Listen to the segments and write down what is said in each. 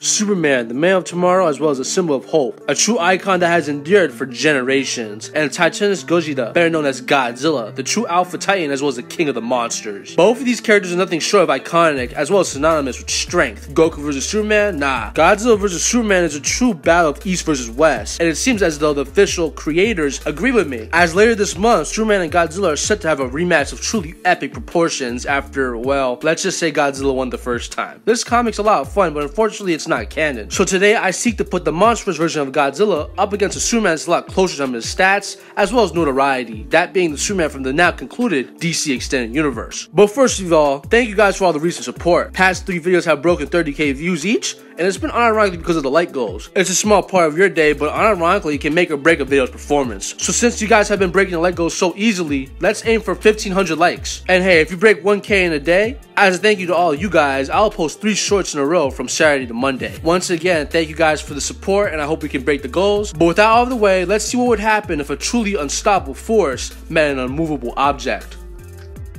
Superman, the man of tomorrow, as well as a symbol of hope, a true icon that has endured for generations, and Titanus Goji-Chronic, better known as Godzilla, the true alpha titan as well as the king of the monsters. Both of these characters are nothing short of iconic, as well as synonymous with strength. Goku vs Superman? Nah. Godzilla vs Superman is a true battle of East versus West, and it seems as though the official creators agree with me, as later this month, Superman and Godzilla are set to have a rematch of truly epic proportions after, well, let's just say Godzilla won the first time. This comic's a lot of fun, but unfortunately it's not canon. So today I seek to put the monstrous version of Godzilla up against a Superman that's a lot closer to him in his stats, as well as notoriety, that being the Superman from the now concluded DC Extended Universe. But first of all, thank you guys for all the recent support. Past 3 videos have broken 30k views each, and it's been unironically because of the like goals. It's a small part of your day, but unironically it can make or break a video's performance. So since you guys have been breaking the like goals so easily, let's aim for 1500 likes. And hey, if you break 1k in a day, as a thank you to all of you guys, I'll post 3 shorts in a row from Saturday to Monday. Once again, thank you guys for the support, and I hope we can break the goals. But without all of the way, let's see what would happen if a truly unstoppable force met an unmovable object.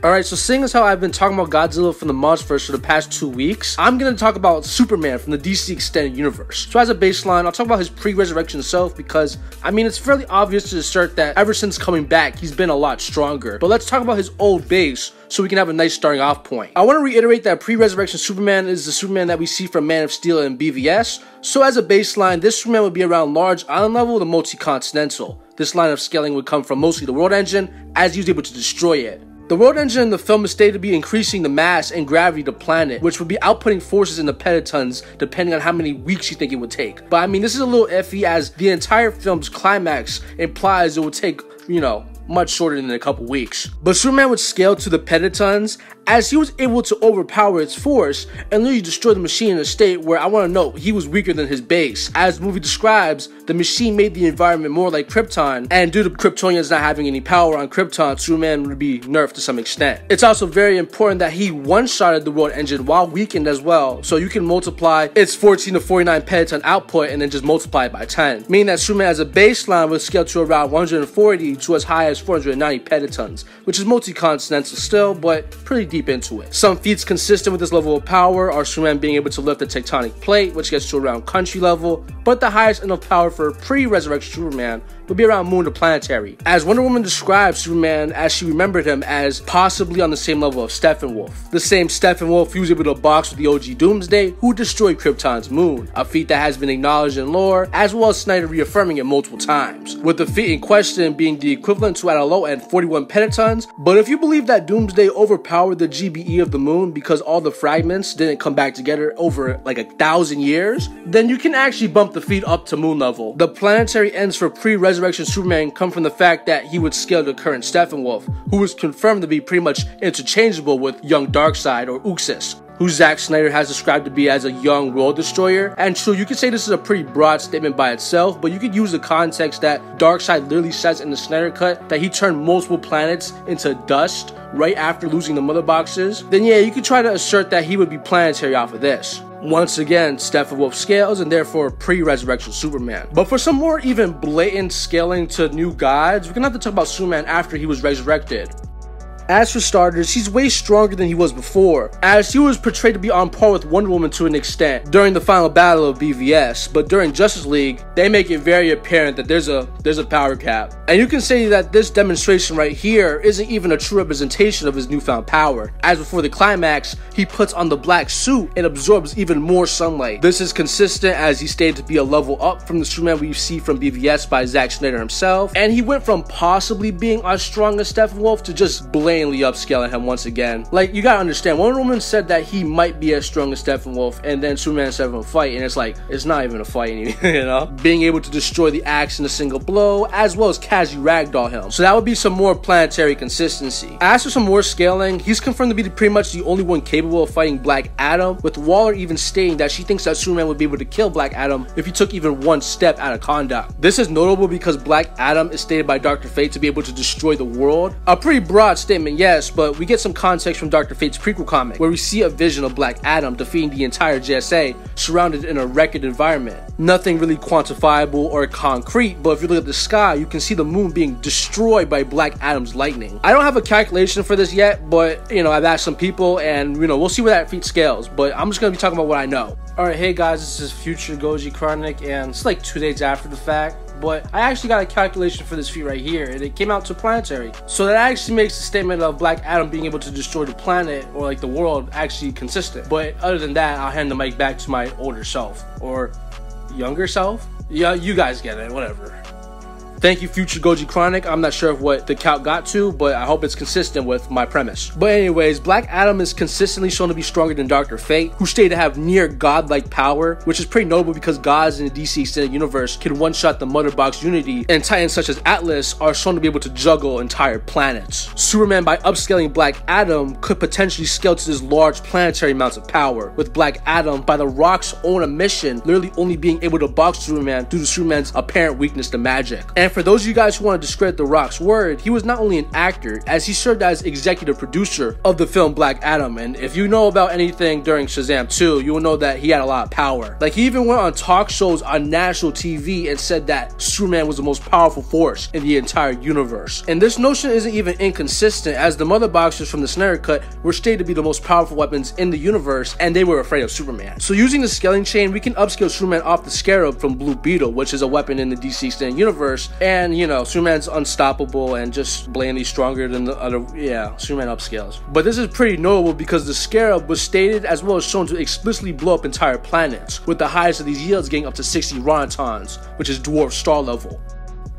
Alright, so seeing as how I've been talking about Godzilla from the Monsterverse for the past 2 weeks, I'm going to talk about Superman from the DC Extended Universe. So as a baseline, I'll talk about his pre-resurrection self because, I mean, it's fairly obvious to assert that ever since coming back, he's been a lot stronger. But let's talk about his old base so we can have a nice starting off point. I want to reiterate that pre-resurrection Superman is the Superman that we see from Man of Steel and BVS. So as a baseline, this Superman would be around large island level to multi-continental. This line of scaling would come from mostly the World Engine, as he was able to destroy it. The World Engine in the film is stated to be increasing the mass and gravity of the planet, which would be outputting forces in the petatons depending on how many weeks you think it would take. But I mean, this is a little iffy as the entire film's climax implies it would take, you know, much shorter than a couple weeks. But Superman would scale to the petatons as he was able to overpower its force and literally destroy the machine in a state where I want to note he was weaker than his base. As the movie describes, the machine made the environment more like Krypton, and due to Kryptonians not having any power on Krypton, Superman would be nerfed to some extent. It's also very important that he one-shotted the World Engine while weakened as well, so you can multiply its 14 to 49 petaton output and then just multiply it by 10, meaning that Superman as a baseline would scale to around 140 to as high as 490 petatons, which is multi-continental still, but pretty deep into it. Some feats consistent with this level of power are Superman being able to lift the tectonic plate, which gets to around country level, but the highest end of power for pre-resurrection Superman would be around moon to planetary. As Wonder Woman describes Superman as she remembered him as possibly on the same level of Steppenwolf. The same Steppenwolf who was able to box with the OG Doomsday, who destroyed Krypton's moon, a feat that has been acknowledged in lore, as well as Snyder reaffirming it multiple times, with the feat in question being the equivalent to at a low end 41 petatons. But if you believe that Doomsday overpowered the GBE of the moon because all the fragments didn't come back together over like 1,000 years, then you can actually bump the feat up to moon level. The planetary ends for pre-resurrection Superman come from the fact that he would scale the current Steppenwolf, who was confirmed to be pretty much interchangeable with young Darkseid or Uxas, who Zack Snyder has described to be as a young world destroyer. And true, you could say this is a pretty broad statement by itself, but you could use the context that Darkseid literally says in the Snyder Cut that he turned multiple planets into dust right after losing the mother boxes. Then yeah, you could try to assert that he would be planetary off of this. Once again, Steppenwolf scales and therefore pre-resurrection Superman. But for some more even blatant scaling to new gods, we're gonna have to talk about Superman after he was resurrected. As for starters, he's way stronger than he was before, as he was portrayed to be on par with Wonder Woman to an extent during the final battle of BVS, but during Justice League, they make it very apparent that there's a power cap. And you can say that this demonstration right here isn't even a true representation of his newfound power, as before the climax, he puts on the black suit and absorbs even more sunlight. This is consistent as he stated to be a level up from the Superman we see from BVS by Zack Snyder himself, and he went from possibly being as strong as Steppenwolf to just blatantly upscaling him once again. Like, you gotta understand, Wonder Woman said that he might be as strong as Steppenwolf, and then Superman and Steppenwolf fight, and it's like, it's not even a fight, you know? Being able to destroy the axe in a single blow, as well as casually ragdoll him. So that would be some more planetary consistency. As for some more scaling, he's confirmed to be pretty much the only one capable of fighting Black Adam, with Waller even stating that she thinks that Superman would be able to kill Black Adam if he took even one step out of conduct. This is notable because Black Adam is stated by Dr. Fate to be able to destroy the world. A pretty broad statement, yes, but we get some context from Dr. Fate's prequel comic, where we see a vision of Black Adam defeating the entire JSA surrounded in a wrecked environment. Nothing really quantifiable or concrete, but if you look at the sky, you can see the moon being destroyed by Black Adam's lightning. I don't have a calculation for this yet, but, you know, I've asked some people, and, you know, we'll see where that feat scales, but I'm just going to be talking about what I know. Alright, hey guys, this is future Goji-Chronic, and it's like 2 days after the fact, but I actually got a calculation for this feat right here, and it came out to planetary. So that actually makes the statement of Black Adam being able to destroy the planet, or like the world, actually consistent. But other than that, I'll hand the mic back to my older self, or younger self? Yeah, you guys get it, whatever. Thank you, future Goji-Chronic. I'm not sure of what the count got to, but I hope it's consistent with my premise. But anyways, Black Adam is consistently shown to be stronger than Dr. Fate, who stated to have near godlike power, which is pretty notable because gods in the DC Extended Universe can one-shot the Mother Box Unity, and titans such as Atlas are shown to be able to juggle entire planets. Superman, by upscaling Black Adam, could potentially scale to this large planetary amounts of power, with Black Adam, by The Rock's own admission, literally only being able to box Superman due to Superman's apparent weakness to magic. And for those of you guys who want to discredit The Rock's word, he was not only an actor, as he served as executive producer of the film Black Adam, and if you know about anything during Shazam 2, you will know that he had a lot of power. Like, he even went on talk shows on national TV and said that Superman was the most powerful force in the entire universe. And this notion isn't even inconsistent, as the Mother Boxers from the Snyder Cut were stated to be the most powerful weapons in the universe, and they were afraid of Superman. So using the scaling chain, we can upscale Superman off the Scarab from Blue Beetle, which is a weapon in the DC Extended Universe, and you know, Superman's unstoppable and just blatantly stronger than the other. Yeah, Superman upscales. But this is pretty notable because the Scarab was stated as well as shown to explicitly blow up entire planets, with the highest of these yields getting up to 60 ronatons, which is dwarf star level.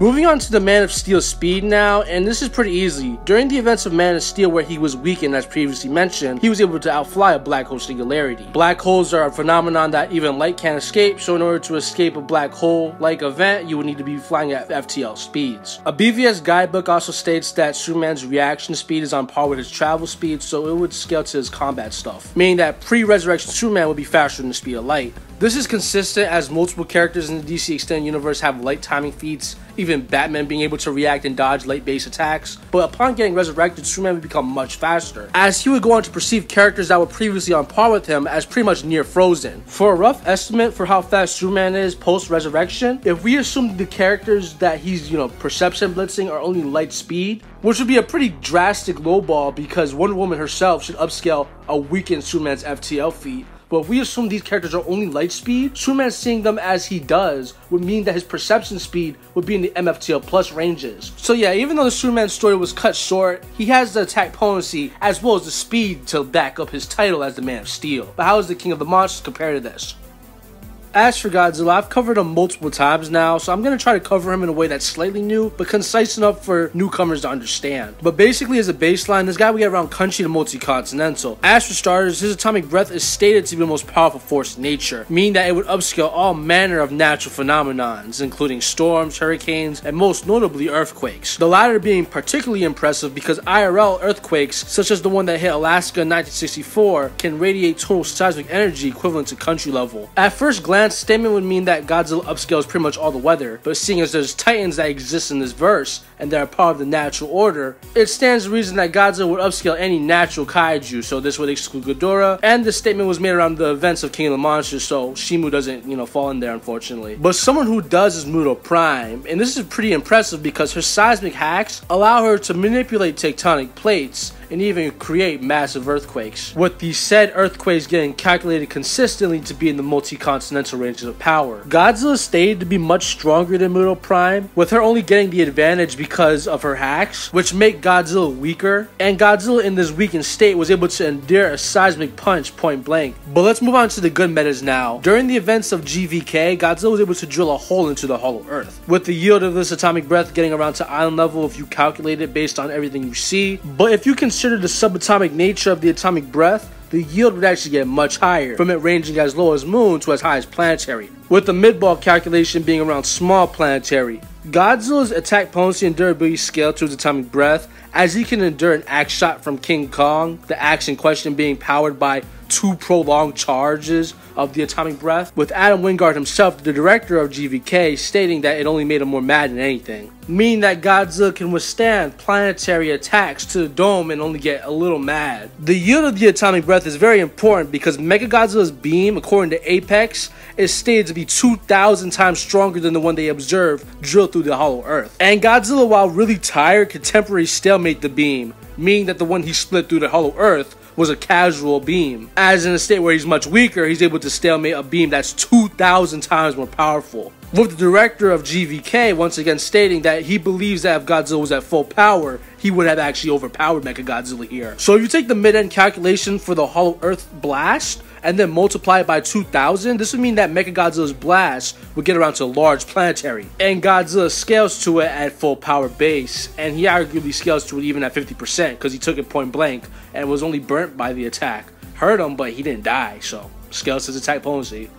Moving on to the Man of Steel's speed now, and this is pretty easy. During the events of Man of Steel where he was weakened as previously mentioned, he was able to outfly a black hole singularity. Black holes are a phenomenon that even light can't escape, so in order to escape a black hole-like event, you would need to be flying at FTL speeds. A BVS guidebook also states that Superman's reaction speed is on par with his travel speed, so it would scale to his combat stuff, meaning that pre-resurrection Superman would be faster than the speed of light. This is consistent as multiple characters in the DC Extended Universe have light timing feats, even Batman being able to react and dodge light based attacks, but upon getting resurrected, Superman would become much faster, as he would go on to perceive characters that were previously on par with him as pretty much near frozen. For a rough estimate for how fast Superman is post-resurrection, if we assume the characters that he's, perception blitzing are only light speed, which would be a pretty drastic lowball because Wonder Woman herself should upscale a weakened Superman's FTL feat. But if we assume these characters are only light speed, Superman seeing them as he does would mean that his perception speed would be in the MFTL plus ranges. So yeah, even though the Superman story was cut short, he has the attack potency as well as the speed to back up his title as the Man of Steel. But how is the King of the Monsters compared to this? As for Godzilla, I've covered him multiple times now, so I'm going to try to cover him in a way that's slightly new, but concise enough for newcomers to understand. But basically, as a baseline, this guy would get around country to multi-continental. As for starters, his atomic breath is stated to be the most powerful force in nature, meaning that it would upscale all manner of natural phenomenons, including storms, hurricanes, and most notably earthquakes. The latter being particularly impressive because IRL earthquakes, such as the one that hit Alaska in 1964, can radiate total seismic energy equivalent to country level. At first glance, statement would mean that Godzilla upscales pretty much all the weather, but seeing as there's titans that exist in this verse, and they're a part of the natural order, it stands to reason that Godzilla would upscale any natural kaiju, so this would exclude Ghidorah, and this statement was made around the events of King of the Monsters, so Shimu doesn't, fall in there unfortunately. But someone who does is Muto Prime, and this is pretty impressive because her seismic hacks allow her to manipulate tectonic plates, and even create massive earthquakes, with the said earthquakes getting calculated consistently to be in the multi-continental ranges of power. Godzilla is stated to be much stronger than Muto Prime, with her only getting the advantage because of her hacks, which make Godzilla weaker, and Godzilla in this weakened state was able to endure a seismic punch point blank. But let's move on to the good metas now. During the events of GVK, Godzilla was able to drill a hole into the hollow earth, with the yield of this atomic breath getting around to island level if you calculate it based on everything you see. But if you consider the subatomic nature of the atomic breath, the yield would actually get much higher, from it ranging as low as moon to as high as planetary, with the mid-ball calculation being around small planetary. Godzilla's attack potency and durability scale to his atomic breath, as he can endure an axe shot from King Kong, the axe in question being powered by 2 prolonged charges of the atomic breath, with Adam Wingard himself, the director of GVK, stating that it only made him more mad than anything, meaning that Godzilla can withstand planetary attacks to the dome and only get a little mad. The yield of the atomic breath is very important because Mechagodzilla's beam, according to Apex, is stated to be 2,000 times stronger than the one they observed drilled through the hollow earth. And Godzilla, while really tired, could temporarily stalemate the beam, meaning that the one he split through the hollow earth was a casual beam. As in a state where he's much weaker, he's able to stalemate a beam that's 2,000 times more powerful. With the director of GVK once again stating that he believes that if Godzilla was at full power, he would have actually overpowered Mechagodzilla here. So if you take the mid-end calculation for the Hollow Earth blast and then multiply it by 2,000, this would mean that Mechagodzilla's blast would get around to a large planetary. And Godzilla scales to it at full power base, and he arguably scales to it even at 50% because he took it point blank and was only burnt by the attack. Hurt him, but he didn't die, so scales his attack potency.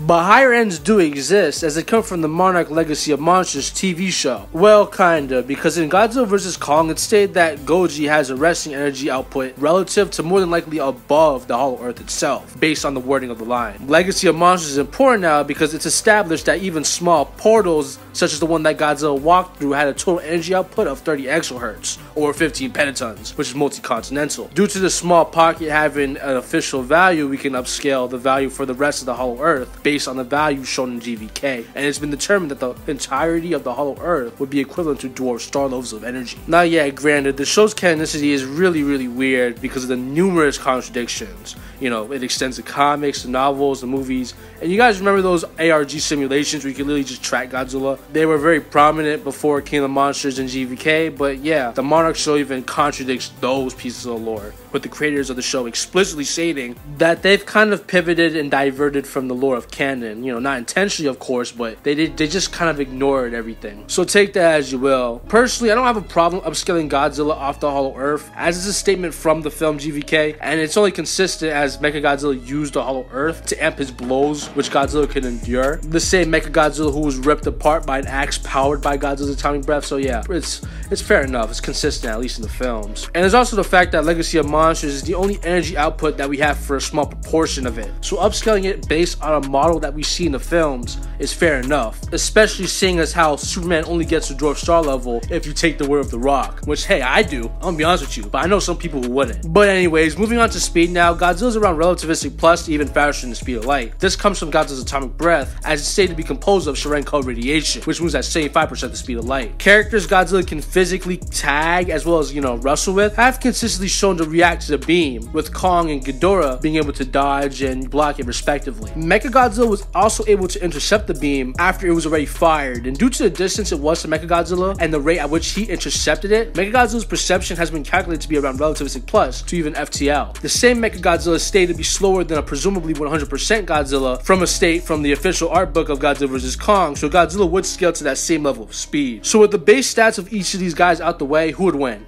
But higher ends do exist, as they come from the Monarch Legacy of Monsters TV show. Well, kinda, because in Godzilla vs. Kong, it's stated that Goji has a resting energy output relative to more than likely above the Hollow Earth itself, based on the wording of the line. Legacy of Monsters is important now because it's established that even small portals, such as the one that Godzilla walked through, had a total energy output of 30 exohertz, or 15 pentatons, which is multi-continental. Due to the small pocket having an official value, we can upscale the value for the rest of the Hollow Earth based on the value shown in GVK, and it's been determined that the entirety of the Hollow Earth would be equivalent to dwarf star levels of energy. Now yeah, granted, the show's canonicity is really weird because of the numerous contradictions. You know, it extends to comics, the novels, the movies, and you guys remember those ARG simulations where you could literally just track Godzilla? They were very prominent before King of the Monsters and GVK, but yeah, the Monarch show even contradicts those pieces of lore, with the creators of the show explicitly stating that they've kind of pivoted and diverted from the lore of canon. You know, not intentionally of course, but they just kind of ignored everything. So take that as you will. Personally, I don't have a problem upscaling Godzilla off the Hollow Earth, as is a statement from the film GVK, and it's only consistent as Mechagodzilla used the Hollow Earth to amp his blows, which Godzilla could endure. The same Mechagodzilla who was ripped apart by an axe powered by Godzilla's atomic breath, so yeah, it's fair enough, it's consistent at least in the films. And there's also the fact that Legacy of Monsters is the only energy output that we have for a small proportion of it, so upscaling it based on a model that we see in the films is fair enough, especially seeing as how Superman only gets to dwarf star level if you take the word of The Rock, which hey, I do, I'm gonna be honest with you, but I know some people who wouldn't. But anyways, moving on to speed now, Godzilla's around relativistic plus to even faster than the speed of light. This comes from Godzilla's atomic breath, as it's stated to be composed of Cherenkov radiation, which moves at 75% the speed of light. Characters Godzilla can physically tag as well as, you know, wrestle with have consistently shown to react to the beam, with Kong and Ghidorah being able to dodge and block it respectively. Mechagodzilla was also able to intercept the beam after it was already fired, and due to the distance it was to Mechagodzilla and the rate at which he intercepted it, Mechagodzilla's perception has been calculated to be around relativistic plus to even FTL. The same Mechagodzilla is stated to be slower than a presumably 100% Godzilla from a state from the official art book of Godzilla vs. Kong, so Godzilla would scale to that same level of speed. So with the base stats of each of these guys out the way, who would win?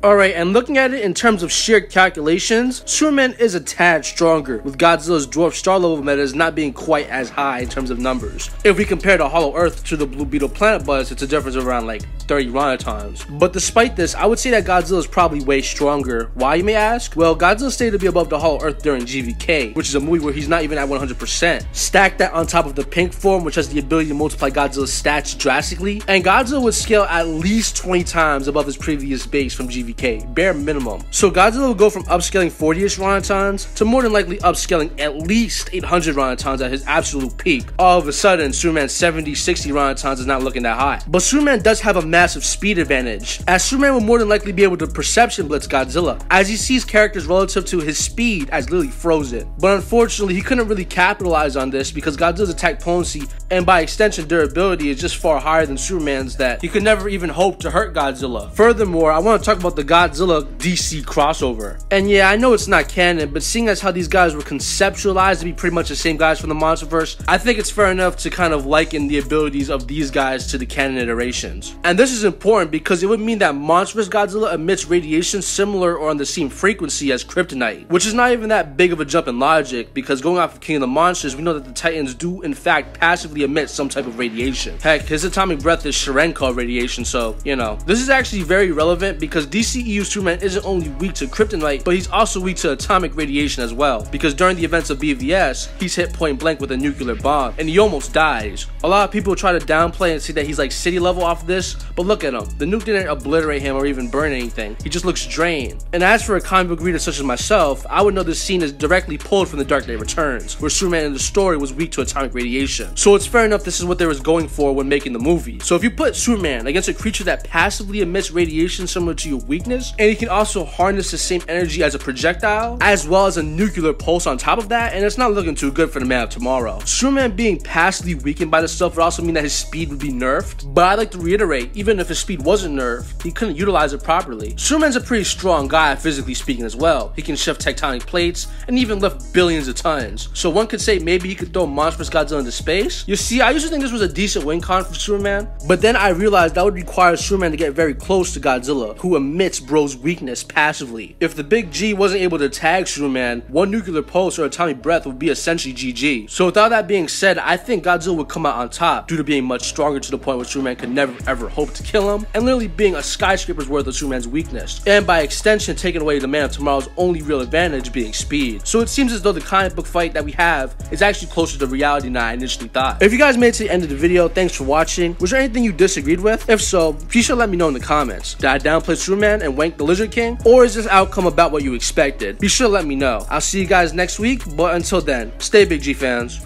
Alright, and looking at it in terms of sheer calculations, Superman is a tad stronger, with Godzilla's dwarf star level metas not being quite as high in terms of numbers. If we compare the Hollow Earth to the Blue Beetle planet buzz, it's a difference of around like 30 Ronatons. But despite this, I would say that Godzilla is probably way stronger. Why, you may ask? Well, Godzilla stated to be above the Hollow Earth during GVK, which is a movie where he's not even at 100%. Stack that on top of the pink form, which has the ability to multiply Godzilla's stats drastically, and Godzilla would scale at least 20 times above his previous base from GVK. Bare minimum. So Godzilla will go from upscaling 40-ish Ronatons to more than likely upscaling at least 800 Ronatons at his absolute peak. All of a sudden, Superman's 70-60 Ronatons is not looking that high. But Superman does have a massive speed advantage, as Superman will more than likely be able to perception blitz Godzilla, as he sees characters relative to his speed as literally frozen. But unfortunately, he couldn't really capitalize on this because Godzilla's attack potency and by extension durability is just far higher than Superman's that he could never even hope to hurt Godzilla. Furthermore, I want to talk about the Godzilla DC crossover. And yeah, I know it's not canon, but seeing as how these guys were conceptualized to be pretty much the same guys from the Monsterverse, I think it's fair enough to kind of liken the abilities of these guys to the canon iterations. And this is important because it would mean that Monsterverse Godzilla emits radiation similar or on the same frequency as Kryptonite, which is not even that big of a jump in logic because going off of King of the Monsters, we know that the Titans do in fact passively emit some type of radiation. Heck, his atomic breath is Cherenkov radiation, so, you know. This is actually very relevant because DCEU's Superman isn't only weak to kryptonite, but he's also weak to atomic radiation as well, because during the events of BVS, he's hit point blank with a nuclear bomb, and he almost dies. A lot of people try to downplay and say that he's like city level off of this, but look at him. The nuke didn't obliterate him or even burn anything. He just looks drained. And as for a comic book reader such as myself, I would know this scene is directly pulled from The Dark Knight Returns, where Superman in the story was weak to atomic radiation. So it's fair enough this is what they was going for when making the movie. So if you put Superman against a creature that passively emits radiation similar to your weak weakness, and he can also harness the same energy as a projectile, as well as a nuclear pulse on top of that, and it's not looking too good for the Man of Tomorrow. Superman being passively weakened by this stuff would also mean that his speed would be nerfed, but I'd like to reiterate, even if his speed wasn't nerfed, he couldn't utilize it properly. Superman's a pretty strong guy, physically speaking as well. He can shift tectonic plates, and even lift billions of tons. So one could say maybe he could throw monstrous Godzilla into space. You see, I used to think this was a decent win con for Superman, but then I realized that would require Superman to get very close to Godzilla, who emits bro's weakness passively. If the big G wasn't able to tag Superman, one nuclear pulse or atomic breath would be essentially GG. So with all that being said, I think Godzilla would come out on top due to being much stronger to the point where Superman could never ever hope to kill him, and literally being a skyscraper's worth of Superman's weakness, and by extension taking away the Man of Tomorrow's only real advantage being speed. So it seems as though the comic book fight that we have is actually closer to reality than I initially thought. If you guys made it to the end of the video, thanks for watching. Was there anything you disagreed with? If so, be sure to let me know in the comments. Did I downplay Superman and wank the Lizard King? Or is this outcome about what you expected? Be sure to let me know. I'll see you guys next week, but until then, stay Big G fans.